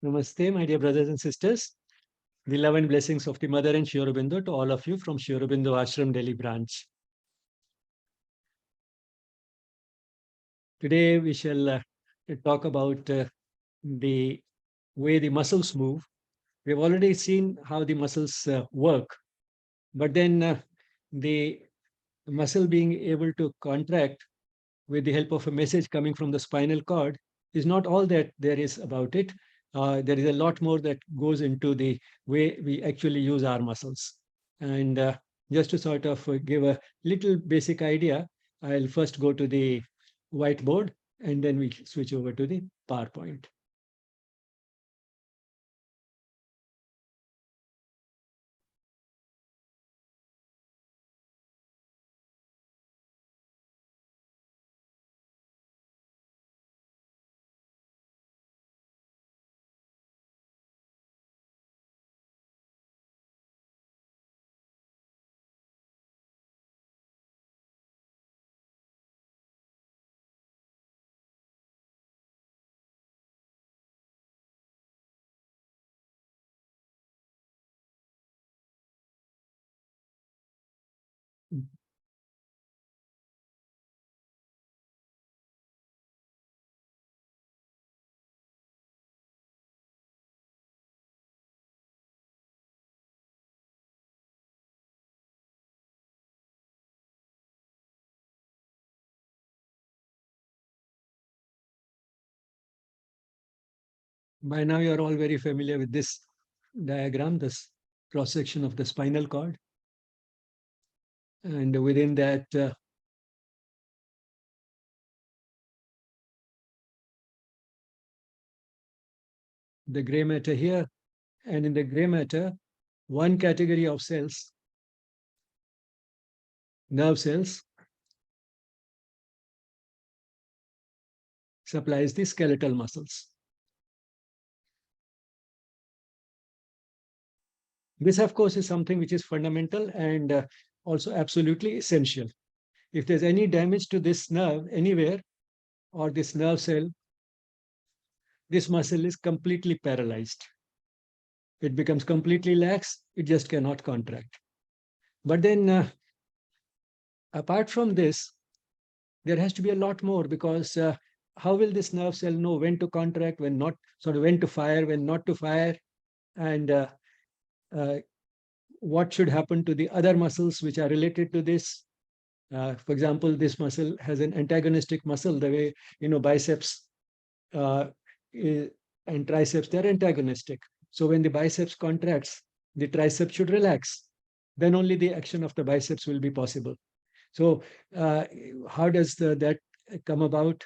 Namaste, my dear brothers and sisters. The love and blessings of the Mother and Sri Aurobindo to all of you from Sri Aurobindo Ashram, Delhi branch. Today we shall talk about the way the muscles move. We've already seen how the muscles work, but then the muscle being able to contract with the help of a message coming from the spinal cord is not all that there is about it. There is a lot more that goes into the way we actually use our muscles. And just to sort of give a little basic idea, I'll first go to the whiteboard and then we switch over to the PowerPoint. By now, you're all very familiar with this diagram, this cross section of the spinal cord. And within that, the gray matter here, and in the gray matter, one category of cells, nerve cells, supplies the skeletal muscles. This, of course, is something which is fundamental and also absolutely essential. If there's any damage to this nerve anywhere or this nerve cell, this muscle is completely paralyzed. It becomes completely lax. It just cannot contract. But then, apart from this, there has to be a lot more because how will this nerve cell know when to contract, when not, sort of when to fire, when not to fire, and what should happen to the other muscles which are related to this? For example, this muscle has an antagonistic muscle, the way, biceps and triceps, they're antagonistic. So when the biceps contracts, the tricep should relax. Then only the action of the biceps will be possible. So how does that come about?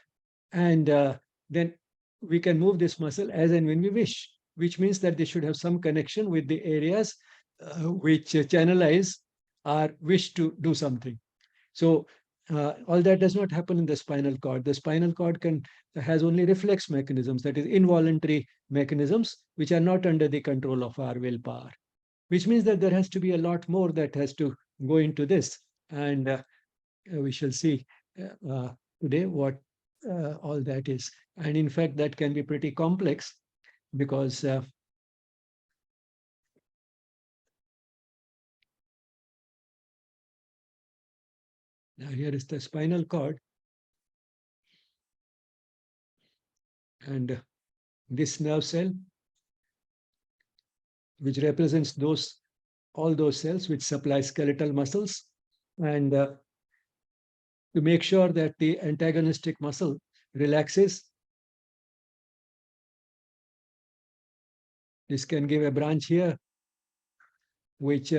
And then we can move this muscle as and when we wish, which means that they should have some connection with the areas which channelize our wish to do something. So all that does not happen in the spinal cord. The spinal cord has only reflex mechanisms, that is involuntary mechanisms, which are not under the control of our willpower, which means that there has to be a lot more that has to go into this. And we shall see today what all that is. And in fact, that can be pretty complex because now here is the spinal cord. And this nerve cell, which represents all those cells which supply skeletal muscles. And to make sure that the antagonistic muscle relaxes, this can give a branch here, which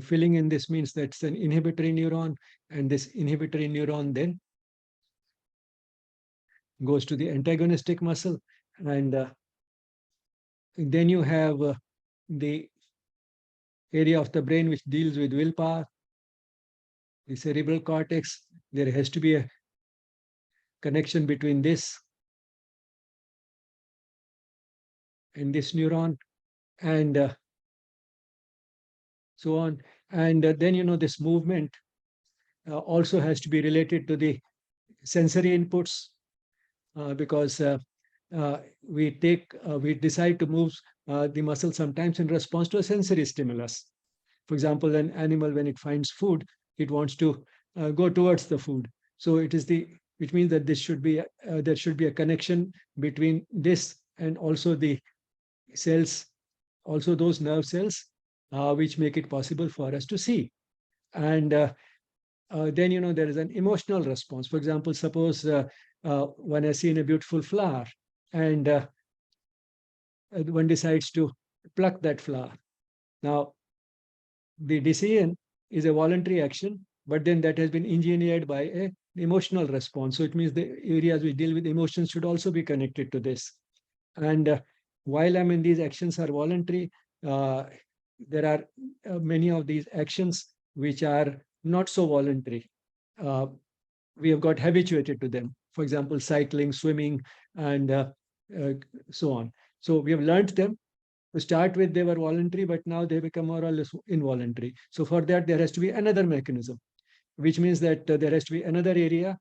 filling in this means that's an inhibitory neuron, and this inhibitory neuron then goes to the antagonistic muscle. And then you have the area of the brain which deals with willpower, the cerebral cortex. There has to be a connection between this and this neuron, and so on. And then, this movement also has to be related to the sensory inputs. because we decide to move the muscle sometimes in response to a sensory stimulus. For example, an animal, when it finds food, it wants to go towards the food. So which means that there should be a connection between this and also the cells, also those nerve cells, which make it possible for us to see. And then, there is an emotional response. For example, suppose one has seen a beautiful flower and one decides to pluck that flower. Now, the decision is a voluntary action, but then that has been engineered by an emotional response. So it means the areas we deal with emotions should also be connected to this. And while these actions are voluntary, there are many of these actions which are not so voluntary. We have got habituated to them. For example, cycling, swimming, and so on. So we have learned them. To start with, they were voluntary, but now they become more or less involuntary. So for that, there has to be another mechanism, which means that there has to be another area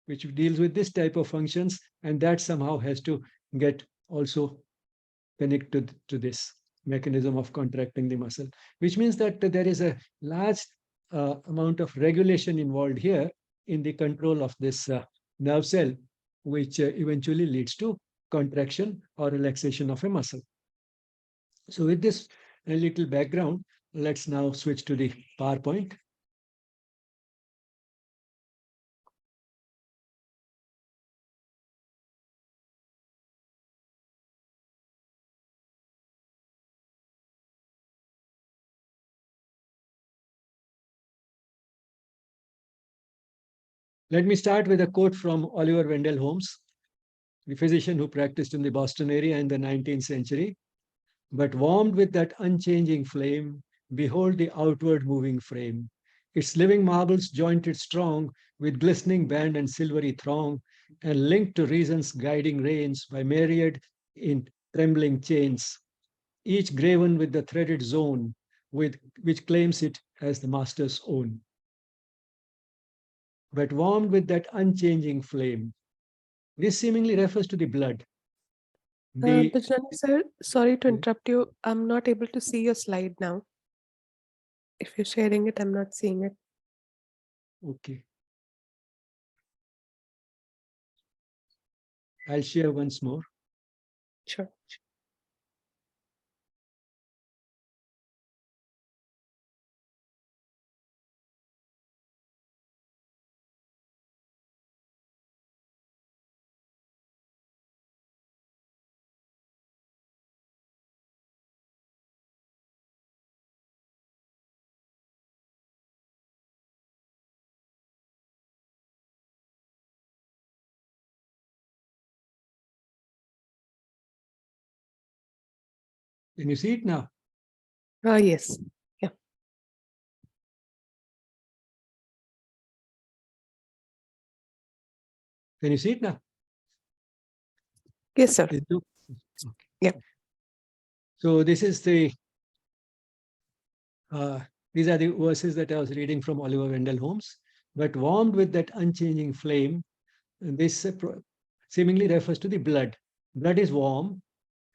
which deals with this type of functions, and that somehow has to get also connected to this mechanism of contracting the muscle, which means that there is a large amount of regulation involved here in the control of this nerve cell, which eventually leads to contraction or relaxation of a muscle. So with this little background, let's now switch to the PowerPoint. Let me start with a quote from Oliver Wendell Holmes, the physician who practiced in the Boston area in the 19th century. But warmed with that unchanging flame, behold the outward moving frame. Its living marbles jointed strong, with glistening band and silvery throng, and linked to reason's guiding reins by myriad in trembling chains, each graven with the threaded zone, which claims it as the master's own. But warmed with that unchanging flame. This seemingly refers to the blood. Bijnani sir, sorry to Yeah. interrupt you. I'm not able to see your slide now. If you're sharing it, I'm not seeing it. Okay. I'll share once more. Sure. Can you see it now? Yes. Yeah. Can you see it now? Yes, sir. Okay. Yeah. So this is these are the verses that I was reading from Oliver Wendell Holmes. But warmed with that unchanging flame, this seemingly refers to the blood. Blood is warm,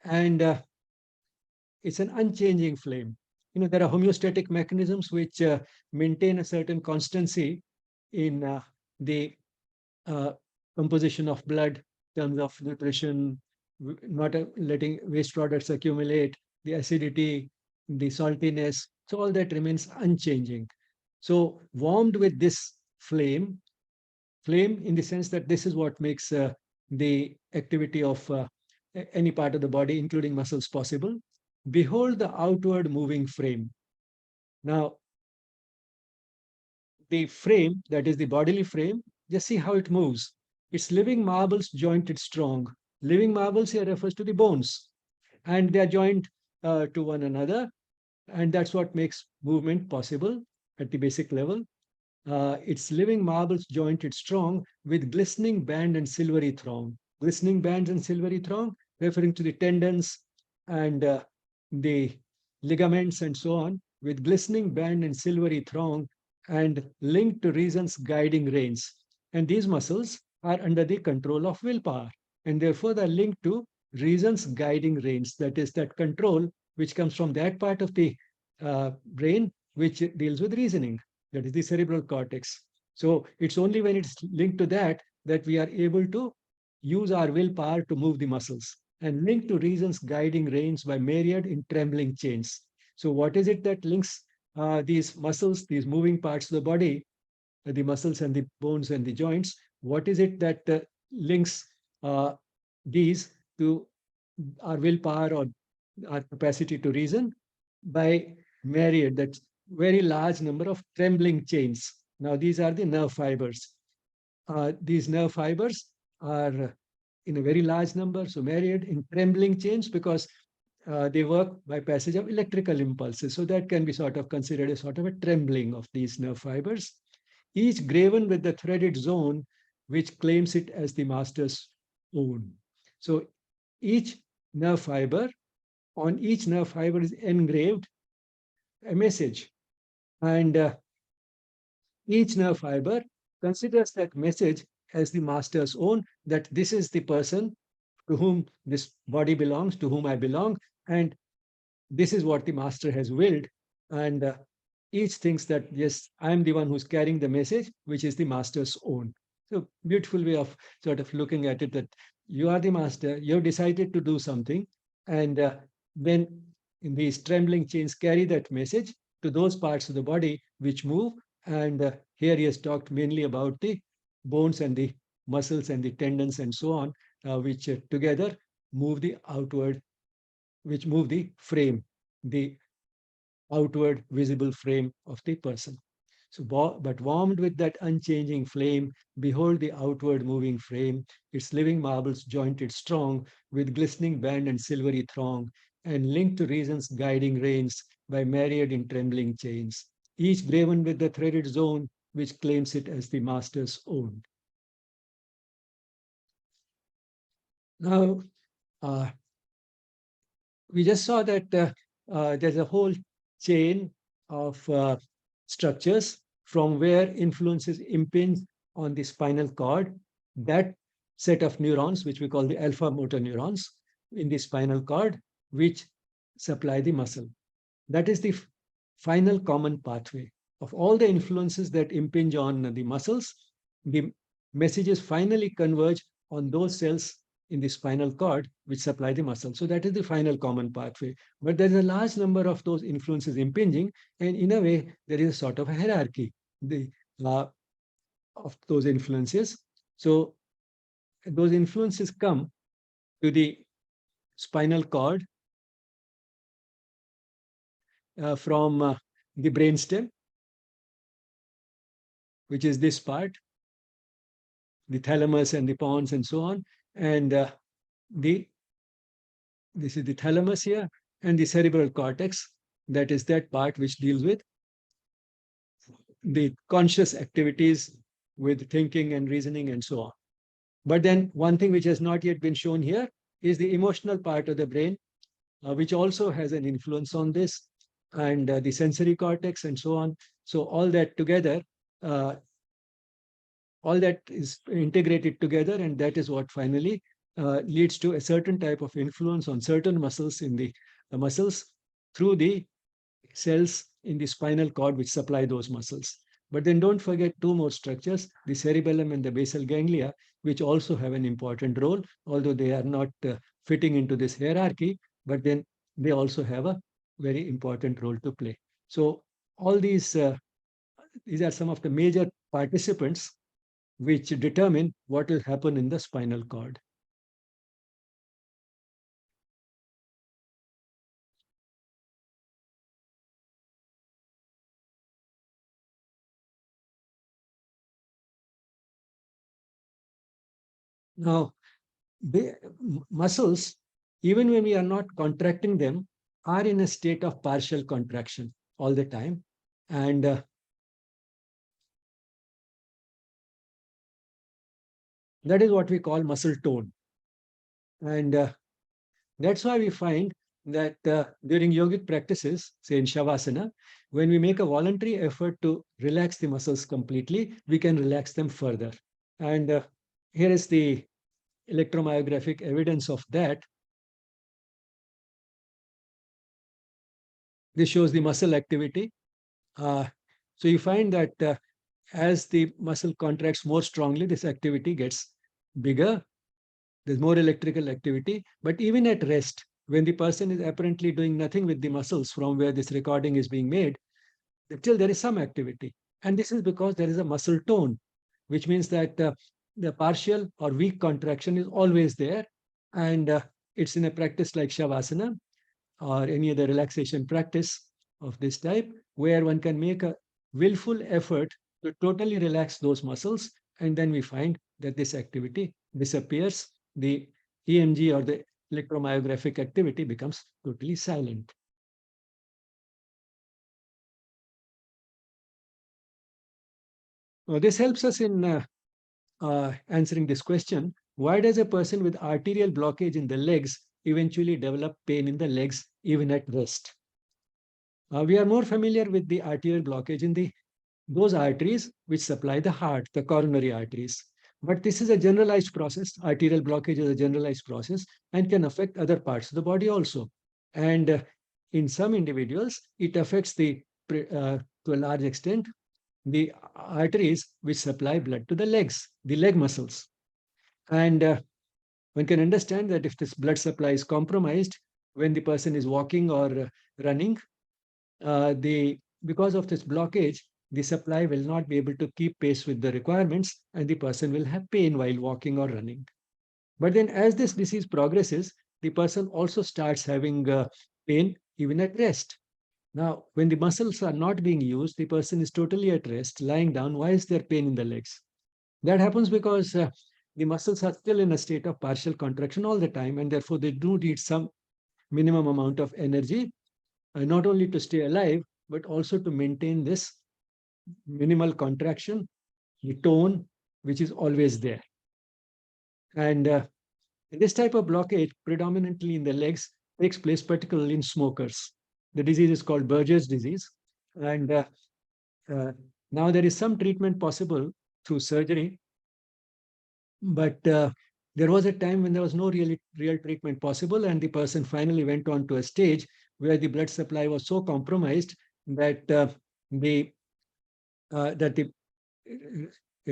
and it's an unchanging flame. There are homeostatic mechanisms which maintain a certain constancy in the uh, composition of blood in terms of nutrition, not letting waste products accumulate, the acidity, the saltiness. So all that remains unchanging. So warmed with this flame in the sense that this is what makes the activity of any part of the body, including muscles, possible. Behold the outward moving frame. Now, the frame, that is the bodily frame, just see how it moves. It's living marbles jointed strong. Living marbles here refers to the bones, and they are joined to one another, and that's what makes movement possible at the basic level. Its living marbles jointed strong with glistening band and silvery throng. Glistening bands and silvery throng, referring to the tendons and the ligaments and so on, with glistening band and silvery throng, and linked to reason's guiding reins. And these muscles are under the control of willpower, and therefore they're linked to reason's guiding reins. That is, that control which comes from that part of the brain which deals with reasoning, that is the cerebral cortex. So it's only when it's linked to that that we are able to use our willpower to move the muscles, and linked to reason's guiding reins by myriad in trembling chains. So what is it that links these muscles, these moving parts of the body, the muscles and the bones and the joints? What is it that links these to our willpower or our capacity to reason? By myriad, that very large number of trembling chains. Now, these are the nerve fibers. These nerve fibers are in a very large number, so myriad in trembling chains, because they work by passage of electrical impulses. So that can be sort of considered as sort of a trembling of these nerve fibers, each graven with the threaded zone which claims it as the master's own. So each nerve fiber, on each nerve fiber is engraved a message, and each nerve fiber considers that message as the master's own, that this is the person to whom this body belongs, to whom I belong, and this is what the master has willed. And each thinks that, yes, I am the one who's carrying the message, which is the master's own. So beautiful way of sort of looking at it, that you are the master, you've decided to do something, and then in these trembling chains carry that message to those parts of the body which move. And here he has talked mainly about the bones and the muscles and the tendons and so on, which together move the outward, which move the frame, the outward visible frame of the person. So, but warmed with that unchanging flame, behold the outward moving frame, its living marbles jointed strong, with glistening band and silvery throng, and linked to reason's guiding reins by myriad in trembling chains, each graven with the threaded zone which claims it as the master's own. Now, we just saw that there's a whole chain of structures from where influences impinge on the spinal cord. That set of neurons, which we call the alpha motor neurons in the spinal cord, which supply the muscle. That is the final common pathway of all the influences that impinge on the muscles. The messages finally converge on those cells in the spinal cord which supply the muscle. So that is the final common pathway. But there is a large number of those influences impinging, and in a way, there is a sort of a hierarchy of those influences. So those influences come to the spinal cord from the brainstem, which is this part, the thalamus and the pons and so on. And this is the thalamus here, and the cerebral cortex, that is that part which deals with the conscious activities with thinking and reasoning and so on. But then one thing which has not yet been shown here is the emotional part of the brain, which also has an influence on this, and the sensory cortex and so on. So all that together, all that is integrated together, and that is what finally leads to a certain type of influence on certain muscles in the muscles through the cells in the spinal cord which supply those muscles. But then don't forget two more structures, the cerebellum and the basal ganglia, which also have an important role, although they are not fitting into this hierarchy, but then they also have a very important role to play. So all these are some of the major participants which determine what will happen in the spinal cord. Now, the muscles, even when we are not contracting them, are in a state of partial contraction all the time. And that is what we call muscle tone. And that's why we find that during yogic practices, say in Shavasana, when we make a voluntary effort to relax the muscles completely, we can relax them further. And here is the electromyographic evidence of that. This shows the muscle activity. So you find that as the muscle contracts more strongly, this activity gets bigger. There's more electrical activity. But even at rest, when the person is apparently doing nothing with the muscles from where this recording is being made, still there is some activity. And this is because there is a muscle tone, which means that the partial or weak contraction is always there. And it's in a practice like Shavasana or any other relaxation practice of this type, where one can make a willful effort to totally relax those muscles. And then we find that this activity disappears. The EMG or the electromyographic activity becomes totally silent. Now, this helps us in answering this question: why does a person with arterial blockage in the legs eventually develop pain in the legs even at rest? We are more familiar with the arterial blockage in those arteries which supply the heart, the coronary arteries. But this is a generalized process. Arterial blockage is a generalized process and can affect other parts of the body also. And in some individuals, it affects to a large extent, the arteries which supply blood to the legs, the leg muscles. And one can understand that if this blood supply is compromised when the person is walking or running, because of this blockage, the supply will not be able to keep pace with the requirements, and the person will have pain while walking or running. But then as this disease progresses, the person also starts having pain even at rest. Now, when the muscles are not being used, the person is totally at rest, lying down. Why is there pain in the legs? That happens because the muscles are still in a state of partial contraction all the time, and therefore they do need some minimum amount of energy, not only to stay alive, but also to maintain this minimal contraction, the tone, which is always there. And this type of blockage, predominantly in the legs, takes place particularly in smokers. The disease is called Berger's disease. And now there is some treatment possible through surgery. But there was a time when there was no real treatment possible, and the person finally went on to a stage where the blood supply was so compromised that the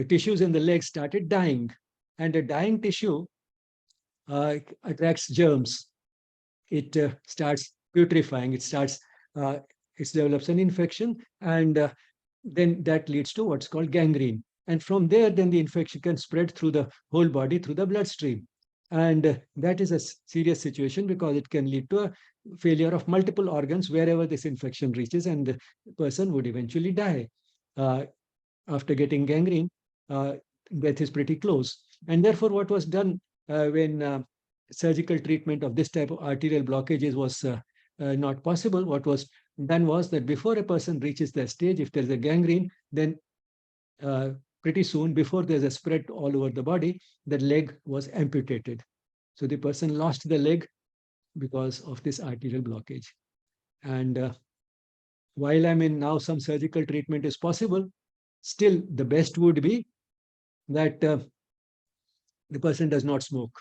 tissues in the legs started dying, and a dying tissue attracts germs. It starts putrefying. It develops an infection, and then that leads to what's called gangrene. And from there, then the infection can spread through the whole body, through the bloodstream. And that is a serious situation because it can lead to a failure of multiple organs wherever this infection reaches, and the person would eventually die. After getting gangrene, death is pretty close. And therefore, what was done when surgical treatment of this type of arterial blockages was not possible, what was done was that before a person reaches that stage, if there's a gangrene, then pretty soon, before there's a spread all over the body, the leg was amputated. So the person lost the leg because of this arterial blockage. And while now some surgical treatment is possible, still the best would be that the person does not smoke.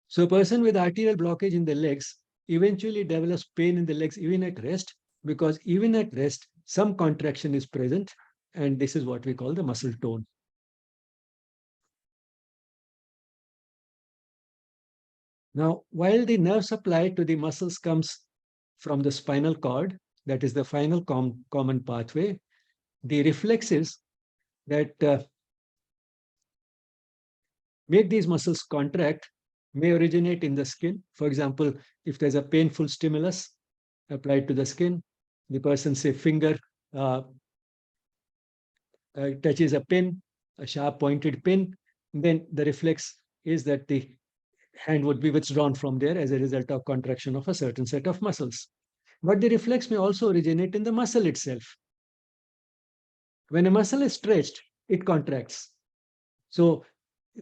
So a person with arterial blockage in the legs eventually develops pain in the legs even at rest, because even at rest, some contraction is present, and this is what we call the muscle tone. Now, while the nerve supply to the muscles comes from the spinal cord, that is the final common pathway, the reflexes that make these muscles contract may originate in the skin. For example, if there's a painful stimulus applied to the skin, the person, say, finger touches a pin, a sharp pointed pin, then the reflex is that the hand would be withdrawn from there as a result of contraction of a certain set of muscles. But the reflex may also originate in the muscle itself. When a muscle is stretched, it contracts. So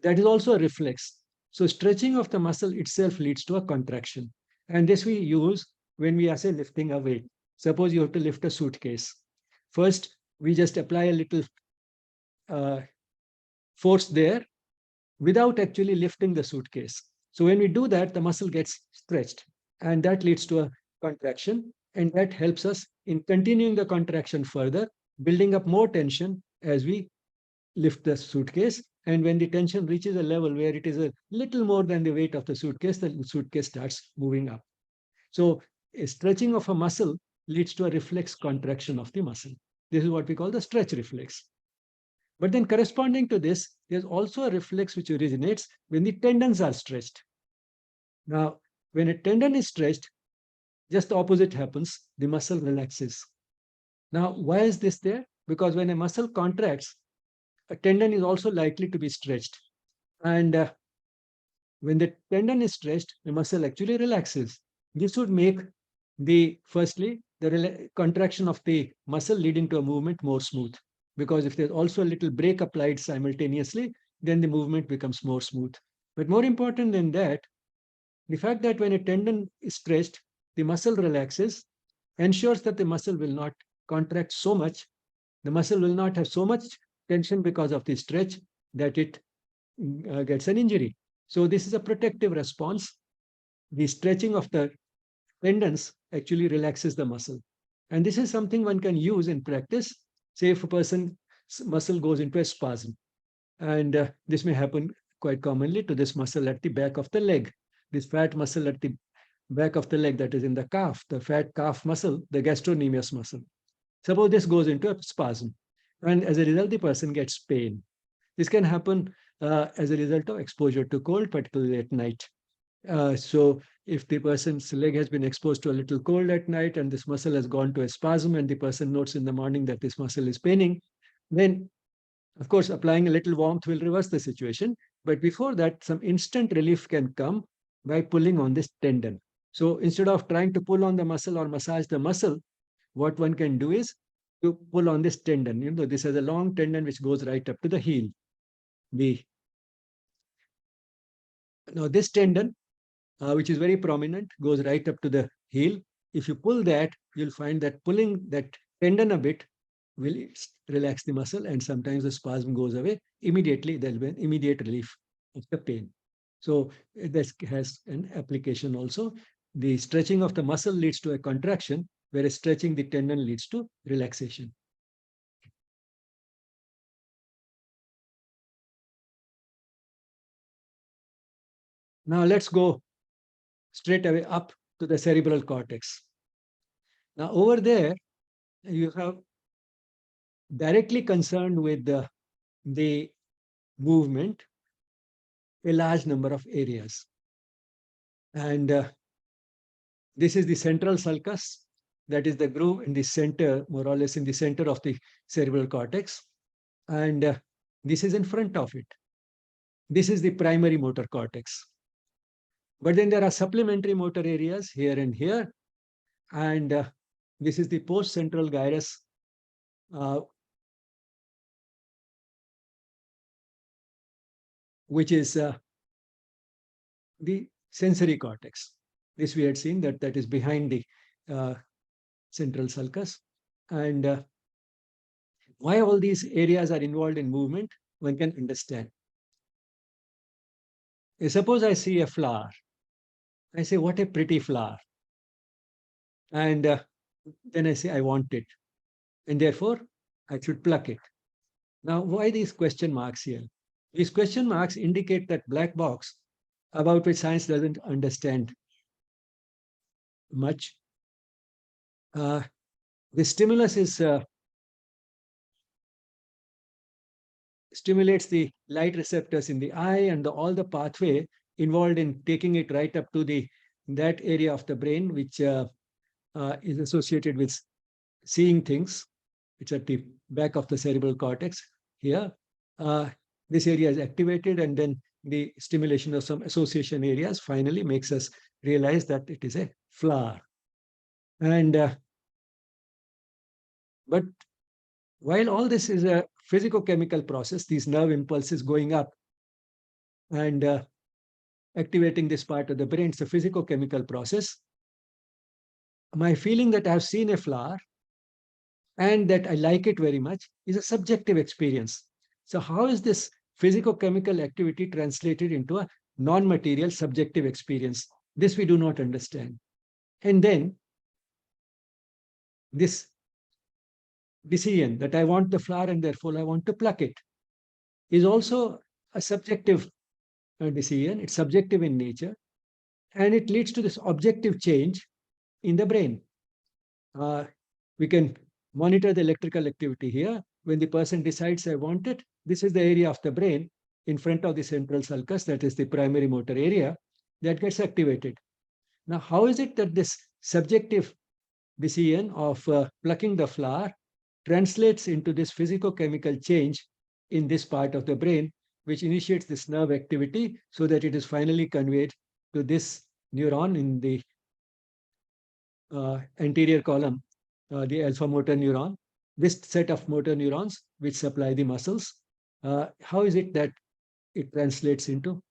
that is also a reflex. So stretching of the muscle itself leads to a contraction. And this we use when we are, say, lifting a weight. Suppose you have to lift a suitcase. First, we just apply a little force there without actually lifting the suitcase. So when we do that, the muscle gets stretched, and that leads to a contraction, and that helps us in continuing the contraction further, building up more tension as we lift the suitcase. And when the tension reaches a level where it is a little more than the weight of the suitcase starts moving up. So a stretching of a muscle leads to a reflex contraction of the muscle. This is what we call the stretch reflex. But then corresponding to this, there's also a reflex which originates when the tendons are stretched. Now, when a tendon is stretched, just the opposite happens. The muscle relaxes. Now, why is this there? Because when a muscle contracts, a tendon is also likely to be stretched. And when the tendon is stretched, the muscle actually relaxes. This would make firstly, the contraction of the muscle leading to a movement more smooth. Because if there's also a little brake applied simultaneously, then the movement becomes more smooth. But more important than that, the fact that when a tendon is stretched, the muscle relaxes, ensures that the muscle will not contract so much. The muscle will not have so much tension because of the stretch that it gets an injury. So this is a protective response. The stretching of the tendons actually relaxes the muscle. And this is something one can use in practice. Say if a person's muscle goes into a spasm, and this may happen quite commonly to this muscle at the back of the leg, this fat muscle at the back of the leg that is in the calf, the fat calf muscle, the gastrocnemius muscle. Suppose this goes into a spasm, and as a result, the person gets pain. This can happen as a result of exposure to cold, particularly at night. So if the person's leg has been exposed to a little cold at night and this muscle has gone to a spasm and the person notes in the morning that this muscle is paining, then of course applying a little warmth will reverse the situation. But before that, some instant relief can come by pulling on this tendon. So instead of trying to pull on the muscle or massage the muscle, what one can do is to pull on this tendon. You know, this has a long tendon which goes right up to the heel. Now this tendon, which is very prominent, goes right up to the heel. If you pull that, you'll find that pulling that tendon a bit will relax the muscle, and sometimes the spasm goes away. Immediately, there'll be an immediate relief of the pain. So this has an application also. The stretching of the muscle leads to a contraction, whereas stretching the tendon leads to relaxation. Now let's go straight away up to the cerebral cortex. Now over there, you have directly concerned with the movement, a large number of areas. And this is the central sulcus, that is the groove in the center, more or less in the center of the cerebral cortex. And this is in front of it. This is the primary motor cortex. But then there are supplementary motor areas here and here. And this is the post-central gyrus, which is the sensory cortex. This we had seen that is behind the central sulcus. And why all these areas are involved in movement, one can understand. Suppose I see a flower. I say, what a pretty flower. And then I say, I want it. And therefore, I should pluck it. Now, why these question marks here? These question marks indicate that black box about which science doesn't understand much. The stimulus is stimulates the light receptors in the eye, and all the pathway involved in taking it right up to that area of the brain which is associated with seeing things. It's at the back of the cerebral cortex here. This area is activated, and then the stimulation of some association areas finally makes us realize that it is a flower. And but while all this is a physicochemical process, these nerve impulses going up and activating this part of the brain, it's a physicochemical process. My feeling that I've seen a flower and that I like it very much is a subjective experience. So how is this physicochemical activity translated into a non-material subjective experience. This we do not understand. And then this decision that I want the flower and therefore I want to pluck it is also a subjective decision. It's subjective in nature, and it leads to this objective change in the brain. We can monitor the electrical activity here. When the person decides I want it, this is the area of the brain in front of the central sulcus, that is the primary motor area, that gets activated. Now, how is it that this subjective decision of plucking the flower translates into this physicochemical change in this part of the brain, which initiates this nerve activity so that it is finally conveyed to this neuron in the anterior column, the alpha motor neuron, this set of motor neurons which supply the muscles. How is it that it translates into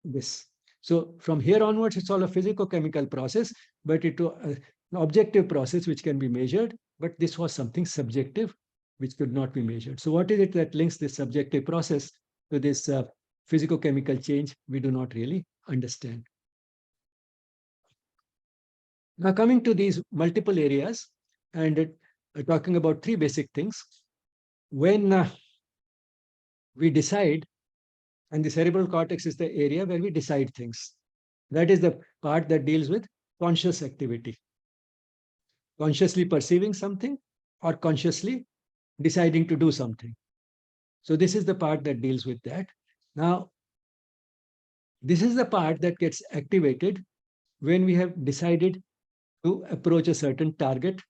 this? So from here onwards, it's all a physicochemical process, but it an objective process which can be measured. But this was something subjective which could not be measured. So what is it that links this subjective process to this physicochemical change? We do not really understand. Now coming to these multiple areas and talking about three basic things. When we decide, and the cerebral cortex is the area where we decide things. That is the part that deals with conscious activity. Consciously perceiving something or consciously deciding to do something. So this is the part that deals with that. Now, this is the part that gets activated when we have decided to approach a certain target,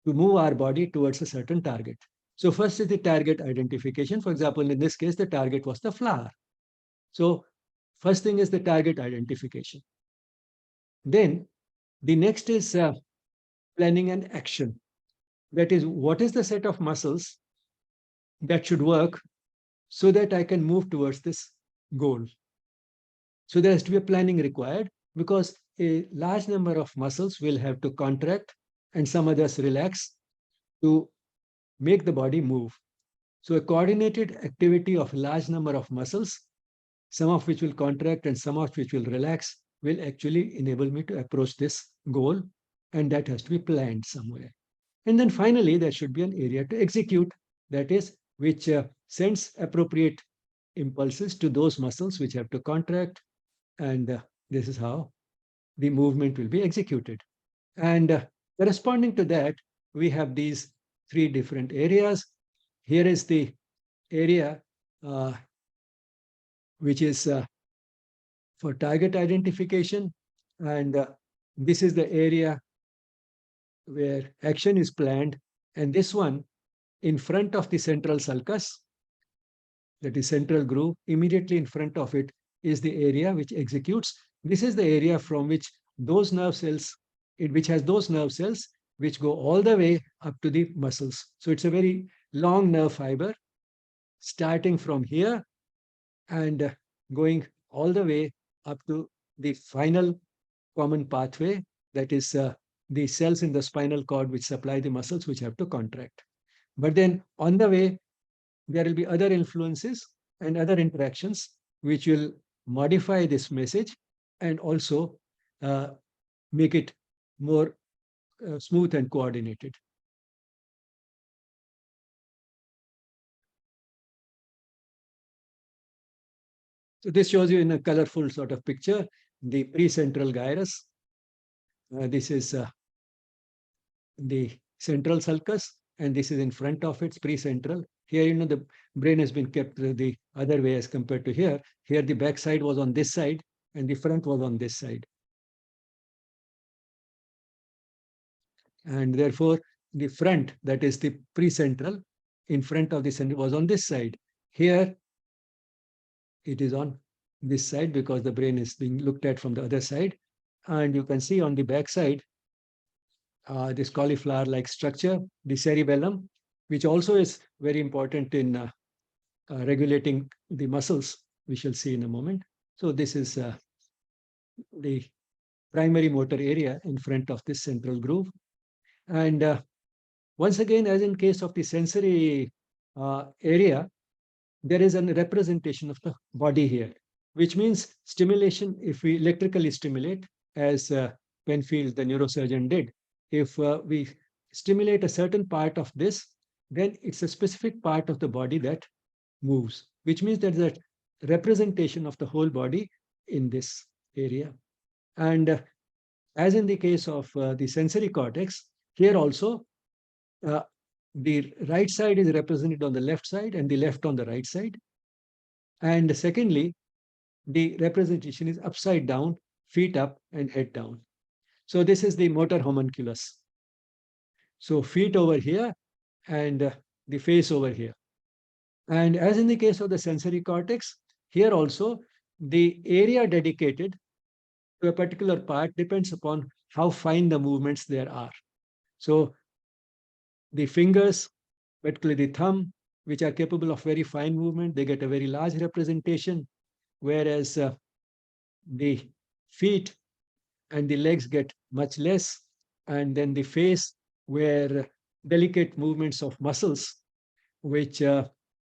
to move our body towards a certain target. So first is the target identification. For example, in this case, the target was the flower. So first thing is the target identification. Then the next is planning and action. That is, what is the set of muscles that should work so that I can move towards this goal? So there has to be a planning required, because a large number of muscles will have to contract and some others relax to make the body move. So a coordinated activity of a large number of muscles, some of which will contract and some of which will relax, will actually enable me to approach this goal, and that has to be planned somewhere. And then finally, there should be an area to execute, that is, which sends appropriate impulses to those muscles which have to contract, and this is how the movement will be executed. And corresponding to that, we have these three different areas. Here is the area which is for target identification, and this is the area where action is planned, and this one in front of the central sulcus, that is central groove, immediately in front of it is the area which executes. This is the area from which those nerve cells, which has those nerve cells which go all the way up to the muscles. So it's a very long nerve fiber starting from here and going all the way up to the final common pathway, that is the cells in the spinal cord which supply the muscles which have to contract. But then on the way, there will be other influences and other interactions which will modify this message and also make it more smooth and coordinated. So this shows you in a colorful sort of picture the precentral gyrus. This is the central sulcus, and this is in front of its precentral. Here, the brain has been kept the other way as compared to here. Here, the back side was on this side, and the front was on this side. And therefore, the front, that is the precentral, in front of the central, was on this side. Here, it is on this side because the brain is being looked at from the other side. And you can see on the back side, this cauliflower-like structure, the cerebellum, which also is very important in regulating the muscles, we shall see in a moment. So this is the primary motor area in front of this central groove. And once again, as in case of the sensory area, there is a representation of the body here, which means stimulation, if we electrically stimulate, as Penfield, the neurosurgeon, did, if we stimulate a certain part of this, then it's a specific part of the body that moves, which means there's a representation of the whole body in this area. And as in the case of the sensory cortex, here also uh, the right side is represented on the left side and the left on the right side. And secondly, the representation is upside down, feet up and head down. So this is the motor homunculus. So feet over here and the face over here. And as in the case of the sensory cortex, here also the area dedicated to a particular part depends upon how fine the movements there are. So the fingers, particularly the thumb, which are capable of very fine movement, they get a very large representation, whereas the feet and the legs get much less. And then the face, where delicate movements of muscles, which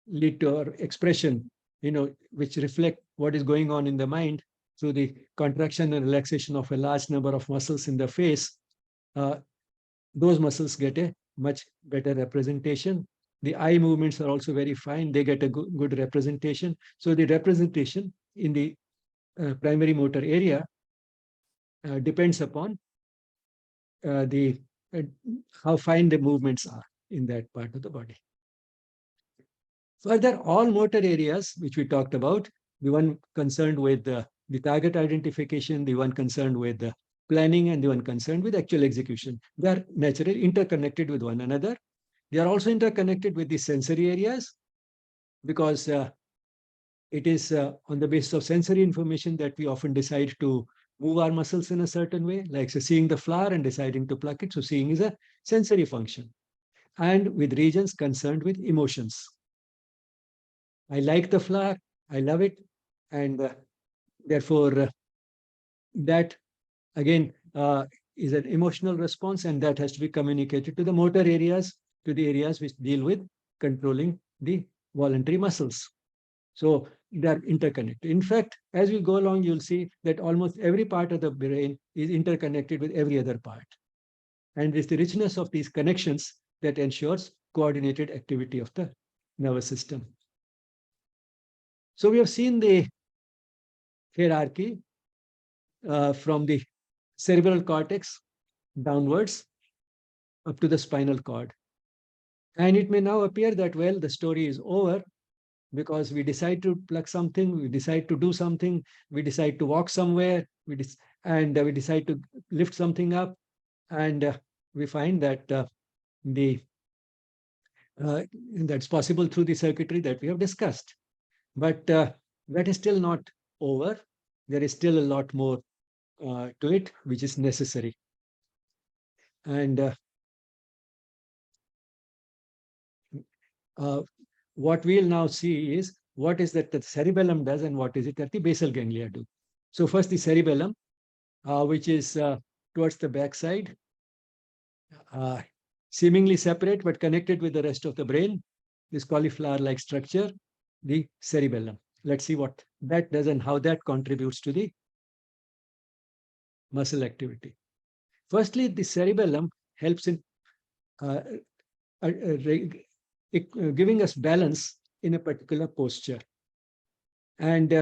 lead to our expression, which reflect what is going on in the mind through the contraction and relaxation of a large number of muscles in the face, those muscles get a much better representation. The eye movements are also very fine. They get a good representation. So the representation in the primary motor area depends upon the how fine the movements are in that part of the body. Further, all motor areas which we talked about, the one concerned with the target identification, the one concerned with the planning, and the one concerned with actual execution, they are naturally interconnected with one another. They are also interconnected with the sensory areas, because it is on the basis of sensory information that we often decide to move our muscles in a certain way, like seeing the flower and deciding to pluck it. So seeing is a sensory function. And with regions concerned with emotions. I like the flower, I love it, and therefore that again is an emotional response, and that has to be communicated to the motor areas, to the areas which deal with controlling the voluntary muscles. So they're interconnected. In fact, as we go along, you'll see that almost every part of the brain is interconnected with every other part. And it's the richness of these connections that ensures coordinated activity of the nervous system. So we have seen the hierarchy from the cerebral cortex downwards up to the spinal cord. And it may now appear that, well, the story is over, because we decide to pluck something, we decide to do something, we decide to walk somewhere, we decide to lift something up, and we find that that's possible through the circuitry that we have discussed. But that is still not over. There is still a lot more to it, which is necessary. And what we'll now see is what is that the cerebellum does and what is it that the basal ganglia do. So first the cerebellum, which is towards the backside, seemingly separate but connected with the rest of the brain, this cauliflower-like structure, the cerebellum. Let's see what that does and how that contributes to the muscle activity. Firstly, the cerebellum helps in giving us balance in a particular posture. And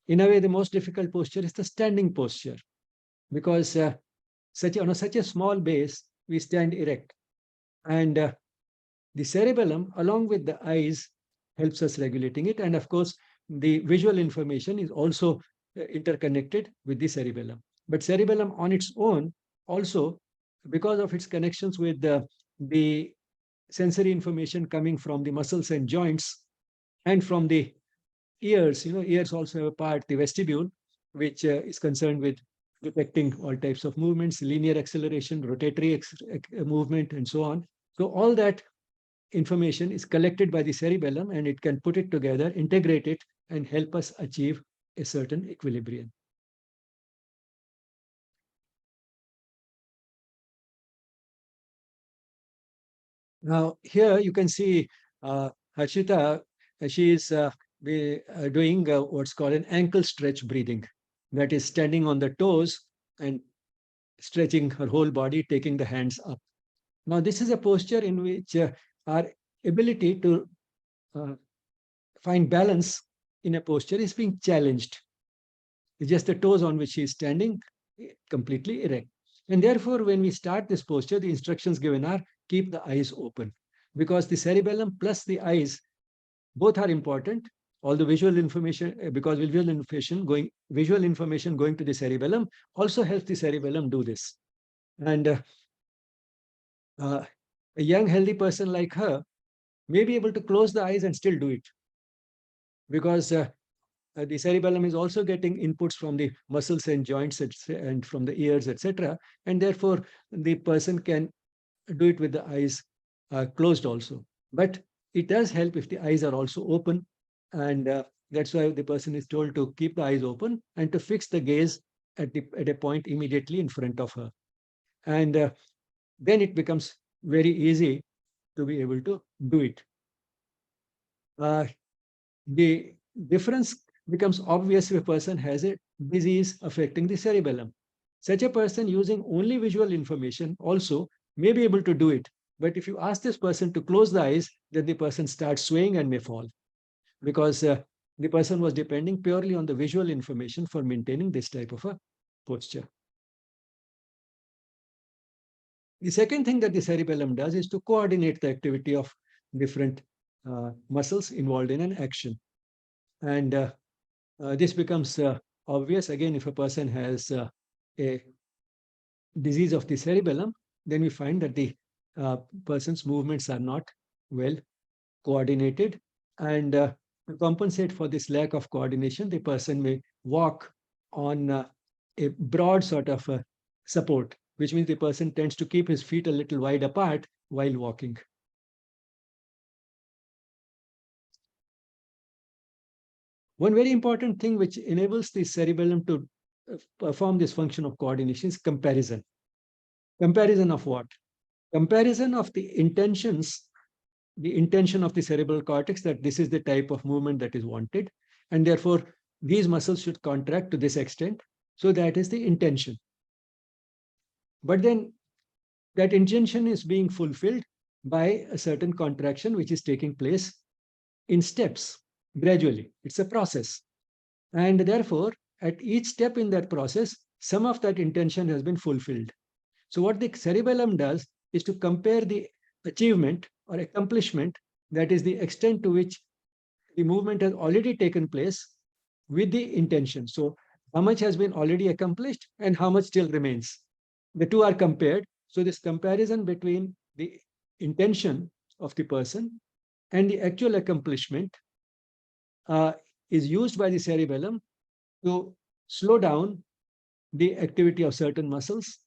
in a way, the most difficult posture is the standing posture, because on such a small base, we stand erect. And the cerebellum, along with the eyes, helps us regulating it. And of course, the visual information is also interconnected with the cerebellum. But cerebellum on its own also, because of its connections with the sensory information coming from the muscles and joints and from the ears, ears also have a part, the vestibule, which is concerned with detecting all types of movements, linear acceleration, rotatory movement, and so on. So all that information is collected by the cerebellum, and it can put it together, integrate it, and help us achieve a certain equilibrium. Now, here you can see Harshita she is doing what's called an ankle stretch breathing. That is standing on the toes and stretching her whole body, taking the hands up. Now, this is a posture in which our ability to uh, find balance in a posture is being challenged. It's just the toes on which she is standing completely erect. And therefore, when we start this posture, the instructions given are keep the eyes open, because the cerebellum plus the eyes both are important. All the visual information, because visual information going to the cerebellum also helps the cerebellum do this. And a young healthy person like her may be able to close the eyes and still do it, because the cerebellum is also getting inputs from the muscles and joints and from the ears, etc. And therefore, the person can do it with the eyes closed also. But it does help if the eyes are also open. And that's why the person is told to keep the eyes open and to fix the gaze at a point immediately in front of her. And then it becomes very easy to be able to do it. The difference becomes obvious if a person has a disease affecting the cerebellum. Such a person using only visual information also may be able to do it. But if you ask this person to close the eyes, then the person starts swaying and may fall, because the person was depending purely on the visual information for maintaining this type of a posture. The second thing that the cerebellum does is to coordinate the activity of different muscles involved in an action. And this becomes obvious again if a person has a disease of the cerebellum. Then we find that the person's movements are not well coordinated, and to compensate for this lack of coordination, the person may walk on a broad sort of support, which means the person tends to keep his feet a little wide apart while walking. One very important thing which enables the cerebellum to perform this function of coordination is comparison. Comparison of what? Comparison of the intention of the cerebral cortex, that this is the type of movement that is wanted, and therefore these muscles should contract to this extent. So that is the intention. But then that intention is being fulfilled by a certain contraction which is taking place in steps gradually. It's a process. And therefore, at each step in that process, some of that intention has been fulfilled. So what the cerebellum does is to compare the achievement or accomplishment, that is the extent to which the movement has already taken place, with the intention. So how much has been already accomplished and how much still remains. The two are compared. So this comparison between the intention of the person and the actual accomplishment is used by the cerebellum to slow down the activity of certain muscles,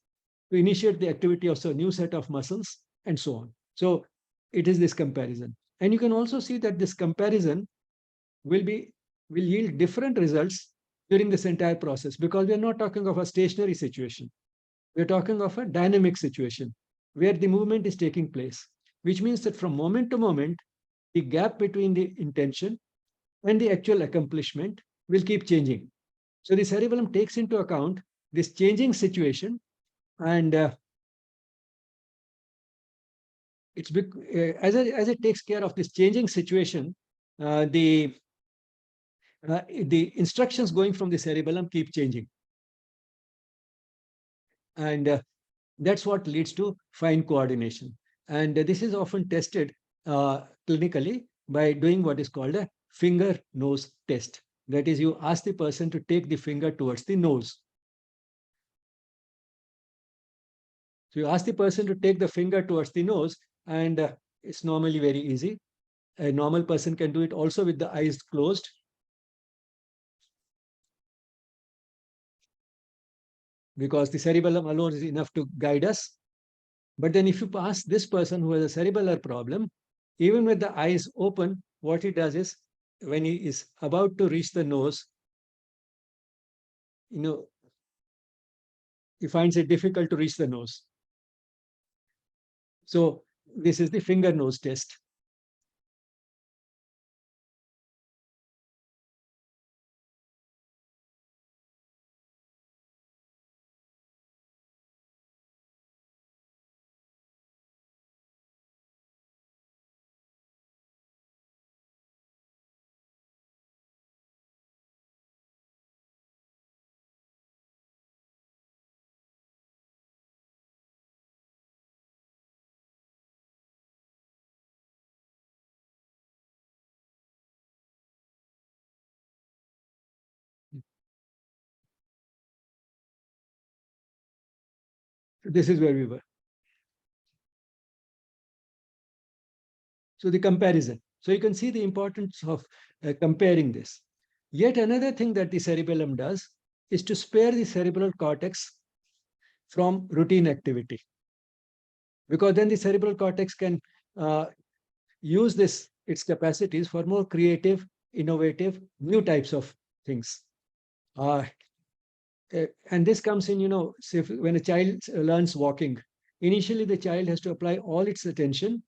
to initiate the activity of a new set of muscles, and so on. So it is this comparison. And you can also see that this comparison will yield different results during this entire process, because we are not talking of a stationary situation. We're talking of a dynamic situation where the movement is taking place, which means that from moment to moment, the gap between the intention and the actual accomplishment will keep changing. So the cerebellum takes into account this changing situation, and as it takes care of this changing situation, the instructions going from the cerebellum keep changing. And that's what leads to fine coordination. And this is often tested clinically by doing what is called a finger nose test. That is, you ask the person to take the finger towards the nose. So you ask the person to take the finger towards the nose, and it's normally very easy. A normal person can do it also with the eyes closed. Because the cerebellum alone is enough to guide us. But then if you ask this person who has a cerebellar problem, even with the eyes open, what he does is, when he is about to reach the nose, he finds it difficult to reach the nose. So this is the finger nose test. This is where we were. So the comparison. So you can see the importance of comparing this. Yet another thing that the cerebellum does is to spare the cerebral cortex from routine activity, because then the cerebral cortex can uh, use its capacities for more creative, innovative, new types of things. Uh, and this comes in, say when a child learns walking, initially the child has to apply all its attention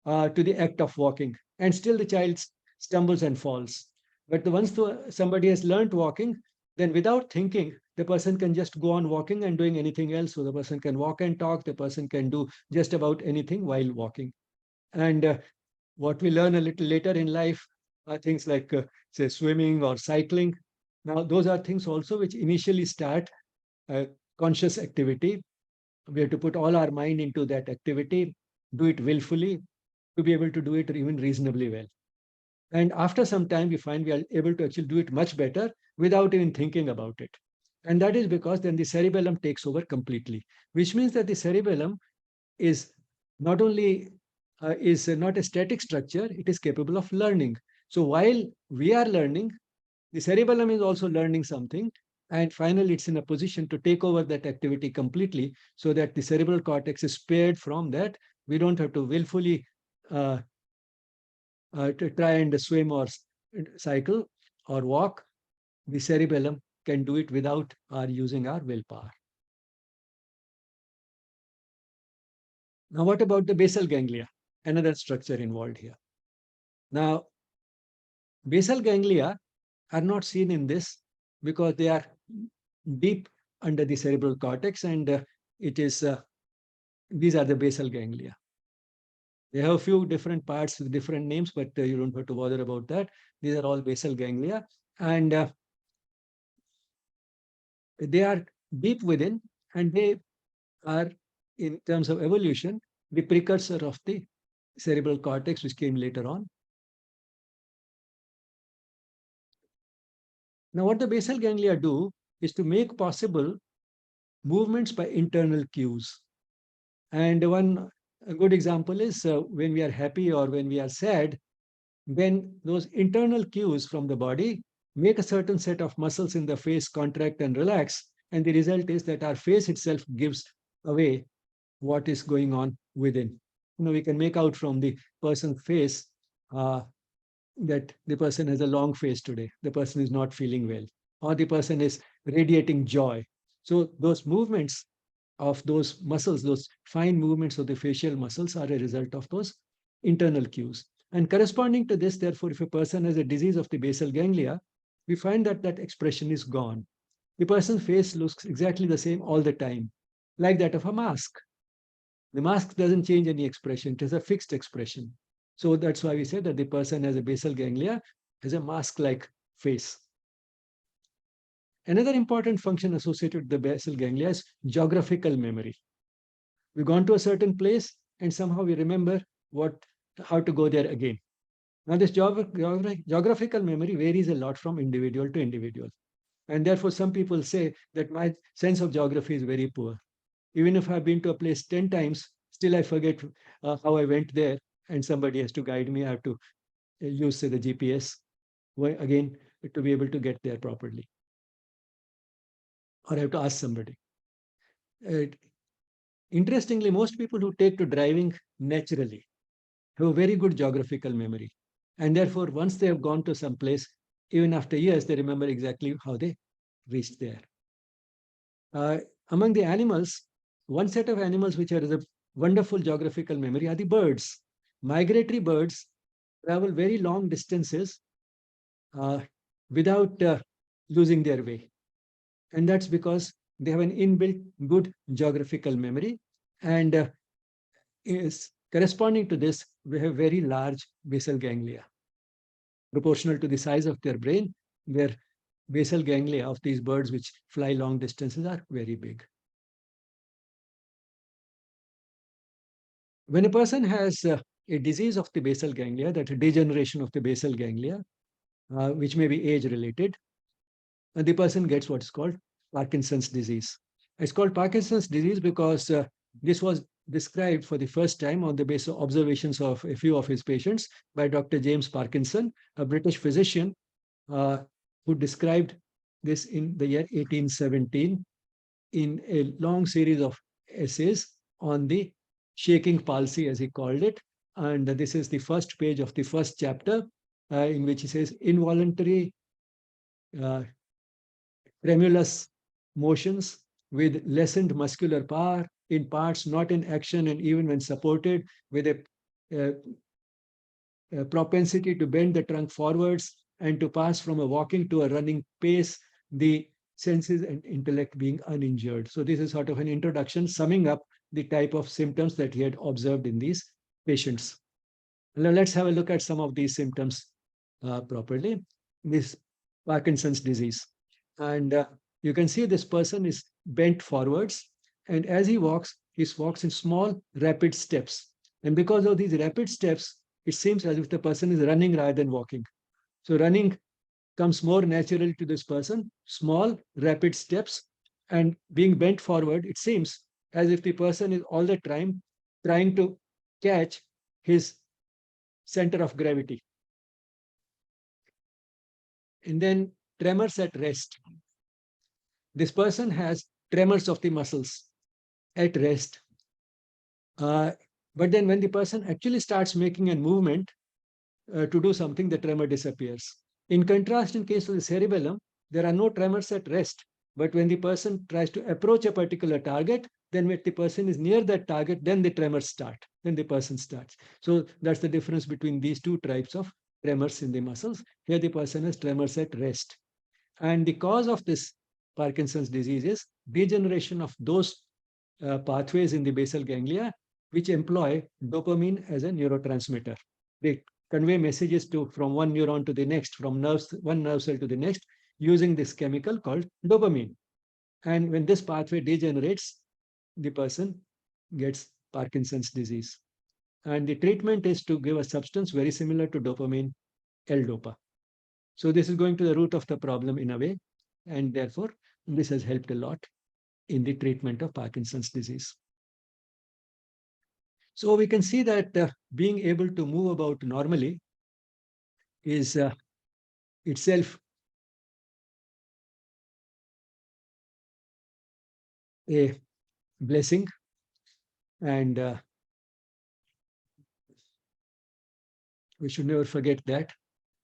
to the act of walking, and still the child stumbles and falls. But once somebody has learned walking, then without thinking, the person can just go on walking and doing anything else. So the person can walk and talk, the person can do just about anything while walking. And what we learn a little later in life are things like, say, swimming or cycling. Now, those are things also which initially start conscious activity. We have to put all our mind into that activity, do it willfully, to be able to do it even reasonably well. And after some time, we find we are able to actually do it much better without even thinking about it. And that is because then the cerebellum takes over completely, which means that the cerebellum is not only is not a static structure, it is capable of learning. So while we are learning, the cerebellum is also learning something. And finally, it's in a position to take over that activity completely, so that the cerebral cortex is spared from that. We don't have to willfully uh, to try and swim or cycle or walk. The cerebellum can do it without our using our willpower. Now, what about the basal ganglia? Another structure involved here. Now, basal ganglia are not seen in this because they are deep under the cerebral cortex, and it is these are the basal ganglia. They have a few different parts with different names, but you don't have to bother about that. These are all basal ganglia, and they are deep within, and they are, in terms of evolution, the precursor of the cerebral cortex, which came later on. Now, what the basal ganglia do is to make possible movements by internal cues. And a good example is when we are happy or when we are sad, then those internal cues from the body make a certain set of muscles in the face contract and relax. And the result is that our face itself gives away what is going on within. We can make out from the person's face that the person has a long face today, the person is not feeling well, or the person is radiating joy. So those movements of those muscles, those fine movements of the facial muscles, are a result of those internal cues. And corresponding to this, therefore, if a person has a disease of the basal ganglia, we find that that expression is gone. The person's face looks exactly the same all the time, like that of a mask. The mask doesn't change any expression, it is a fixed expression. So that's why we say that the person has a basal ganglia, has a mask-like face. Another important function associated with the basal ganglia is geographical memory. We've gone to a certain place and somehow we remember how to go there again. Now, this geographical memory varies a lot from individual to individual. And therefore, some people say that my sense of geography is very poor. Even if I've been to a place 10 times, still I forget how I went there, and somebody has to guide me. I have to use, say, the GPS again to be able to get there properly. Or I have to ask somebody. Interestingly, most people who take to driving naturally have a very good geographical memory. And therefore, once they have gone to some place, even after years, they remember exactly how they reached there. Among the animals, one set of animals which have a wonderful geographical memory are the birds. Migratory birds travel very long distances without losing their way. And that's because they have an inbuilt good geographical memory. And is corresponding to this, we have very large basal ganglia. Proportional to the size of their brain, their basal ganglia of these birds which fly long distances are very big. When a person has a disease of the basal ganglia, that's a degeneration of the basal ganglia, which may be age related, and the person gets what's called Parkinson's disease. It's called Parkinson's disease because this was described for the first time on the basis of observations of a few of his patients by Dr. James Parkinson, a British physician uh, who described this in the year 1817 in a long series of essays on the shaking palsy, as he called it. And this is the first page of the first chapter, in which he says involuntary uh, tremulous motions with lessened muscular power in parts not in action, and even when supported, with a propensity to bend the trunk forwards and to pass from a walking to a running pace, the senses and intellect being uninjured. So this is sort of an introduction summing up the type of symptoms that he had observed in these patients. Now let's have a look at some of these symptoms properly. This Parkinson's disease. And you can see this person is bent forwards. And as he walks in small, rapid steps. And because of these rapid steps, it seems as if the person is running rather than walking. So running comes more naturally to this person, small, rapid steps, and being bent forward, it seems as if the person is all the time trying to catch his center of gravity. And then tremors at rest. This person has tremors of the muscles at rest. But then when the person actually starts making a movement to do something, the tremor disappears. In contrast, in case of the cerebellum, there are no tremors at rest. But when the person tries to approach a particular target, then when the person is near that target, then the tremors start. Then the person starts. So that's the difference between these two types of tremors in the muscles. Here the person has tremors at rest. And the cause of this Parkinson's disease is degeneration of those pathways in the basal ganglia which employ dopamine as a neurotransmitter. They convey messages from one neuron to the next, from one nerve cell to the next, using this chemical called dopamine. And when this pathway degenerates, the person gets Parkinson's disease. And the treatment is to give a substance very similar to dopamine, L-DOPA. So this is going to the root of the problem in a way, and therefore this has helped a lot in the treatment of Parkinson's disease. So we can see that being able to move about normally is itself a blessing, and we should never forget that,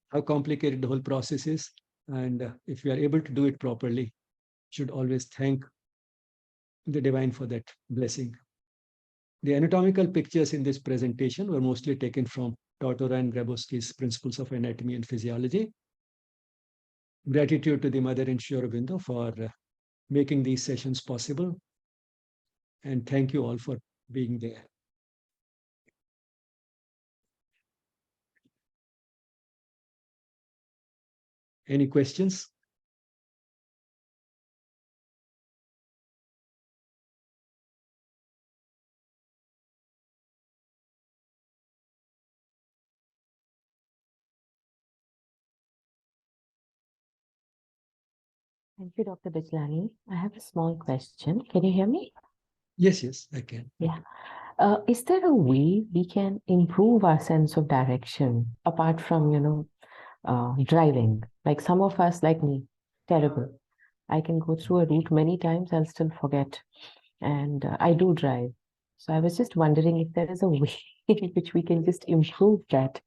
how complicated the whole process is. And if we are able to do it properly, should always thank the divine for that blessing. The anatomical pictures in this presentation were mostly taken from Tortora and Grabowski's Principles of Anatomy and Physiology. Gratitude to the Mother and Sri Aurobindo for making these sessions possible. And thank you all for being there. Any questions? Thank you, Dr. Bijlani. I have a small question. Can you hear me? Yes, yes, I can. Yeah. Is there a way we can improve our sense of direction apart from, driving? Like some of us, like me, terrible. I can go through a route many times, I'll still forget. And I do drive. So I was just wondering if there is a way in which we can just improve that.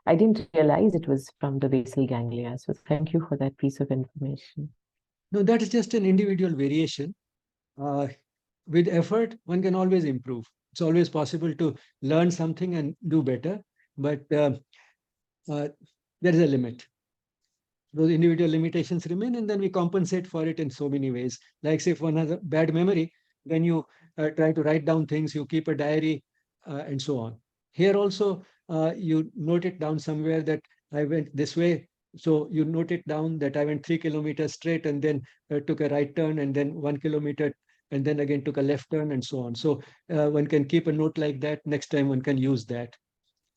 I didn't realize it was from the basal ganglia. So thank you for that piece of information. No, that is just an individual variation. With effort, one can always improve. It's always possible to learn something and do better, but there is a limit. Those individual limitations remain, and then we compensate for it in so many ways. Like, say, if one has a bad memory, then you try to write down things, you keep a diary, and so on. Here also, you note it down somewhere that I went this way. So you note it down that I went 3 kilometers straight and then took a right turn, and then 1 kilometer, and then again took a left turn, and so on. So one can keep a note like that. Next time one can use that.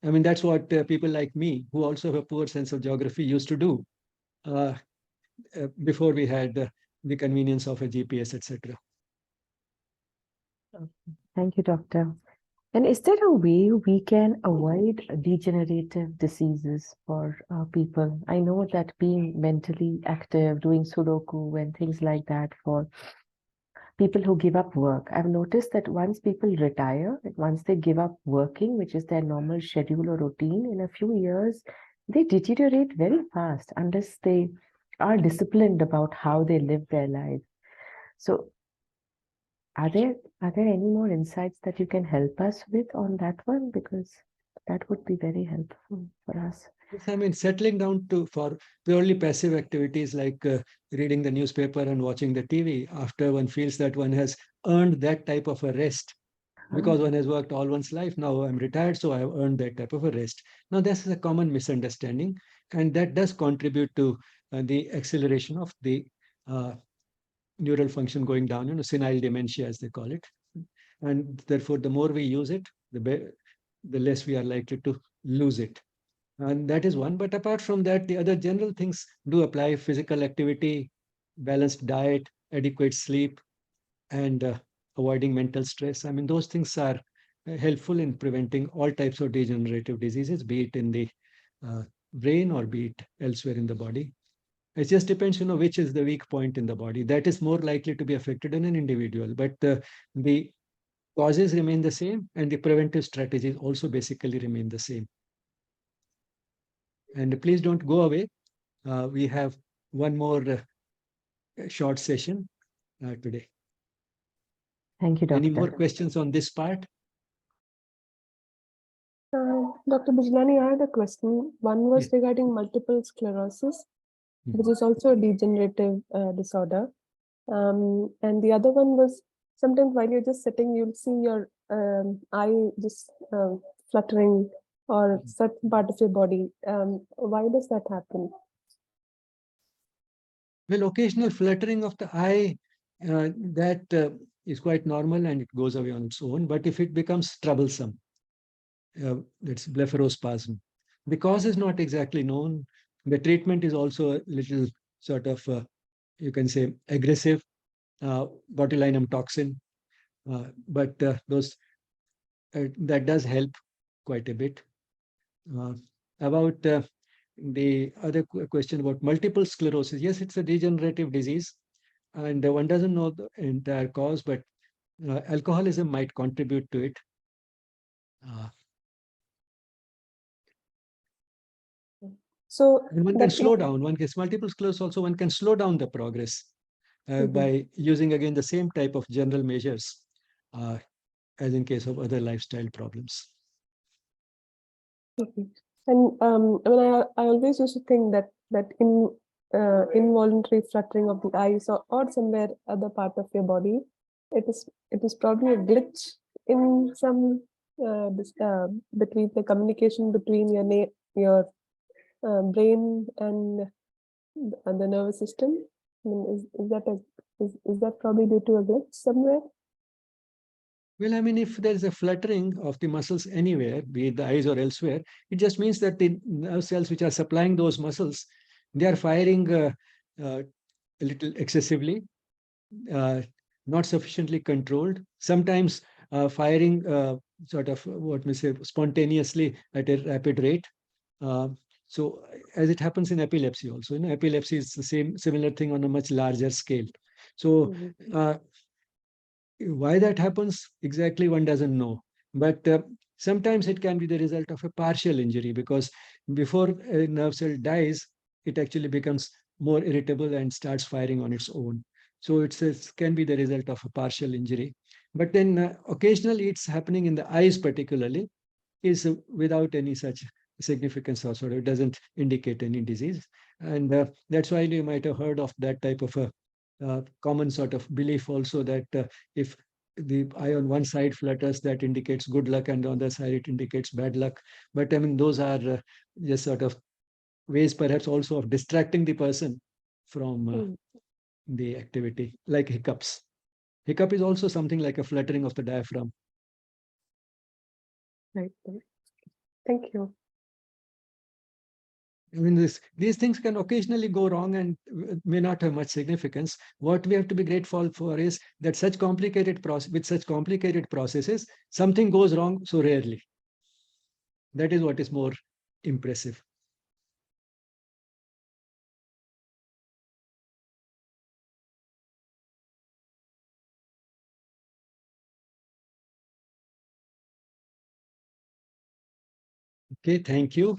I mean, that's what people like me, who also have a poor sense of geography, used to do before we had the convenience of a GPS, etc. Thank you, doctor. And is there a way we can avoid degenerative diseases for people? I know that being mentally active, doing Sudoku and things like that for people who give up work, I've noticed that once people retire, once they give up working, which is their normal schedule or routine, in a few years, they deteriorate very fast unless they are disciplined about how they live their life. So are there any more insights that you can help us with on that one? Because that would be very helpful for us. Yes, I mean, settling down for purely passive activities like reading the newspaper and watching the TV after one feels that one has earned that type of a rest, because one has worked all one's life. Now I'm retired, so I have earned that type of a rest. Now, this is a common misunderstanding, and that does contribute to the acceleration of the neural function going down, senile dementia, as they call it. And therefore, the more we use it, the less we are likely to lose it. And that is one. But apart from that, the other general things do apply: physical activity, balanced diet, adequate sleep, and avoiding mental stress. I mean, those things are helpful in preventing all types of degenerative diseases, be it in the brain or be it elsewhere in the body. It just depends, which is the weak point in the body. That is more likely to be affected in an individual. But the causes remain the same, and the preventive strategies also basically remain the same. And please don't go away. We have one more short session today. Thank you, Doctor. Any more questions on this part? Dr. Bijlani, I had a question. One was Yes. regarding multiple sclerosis, which is also a degenerative disorder. And the other one was sometimes while you're just sitting, you'll see your eye just fluttering or certain part of your body. Why does that happen? Well, occasional fluttering of the eye, that is quite normal and it goes away on its own. But if it becomes troublesome, that's blepharospasm. The cause is not exactly known. The treatment is also a little sort of, you can say, aggressive, botulinum toxin. But that does help quite a bit. About the other question about multiple sclerosis, yes, it's a degenerative disease, and one doesn't know the entire cause, but alcoholism might contribute to it. So And one can slow down. One gets multiple sclerosis also. One can slow down the progress by using again the same type of general measures as in case of other lifestyle problems. And I mean, I always used to think that involuntary fluttering of the eyes or somewhere other part of your body, it is probably a glitch in some between the communication between your brain and the nervous system. I mean, is that probably due to a glitch somewhere? Well, I mean, if there's a fluttering of the muscles anywhere, be it the eyes or elsewhere, it just means that the nerve cells which are supplying those muscles, they are firing a little excessively, not sufficiently controlled, sometimes firing sort of what we say spontaneously at a rapid rate. So as it happens in epilepsy also, epilepsy is the similar thing on a much larger scale. So why that happens exactly, one doesn't know. But sometimes it can be the result of a partial injury, because before a nerve cell dies, it actually becomes more irritable and starts firing on its own. So it can be the result of a partial injury. But then occasionally it's happening in the eyes particularly, is without any such significance or sort of, it doesn't indicate any disease. And that's why you might have heard of that type of a common sort of belief also, that if the eye on one side flutters, that indicates good luck, and on the other side it indicates bad luck. But I mean, those are just sort of ways perhaps also of distracting the person from the activity, like hiccups. Hiccup is also something like a fluttering of the diaphragm. Right. Thank you. I mean, these things can occasionally go wrong and may not have much significance. What we have to be grateful for is that with such complicated processes, something goes wrong so rarely. That is what is more impressive. Okay, thank you.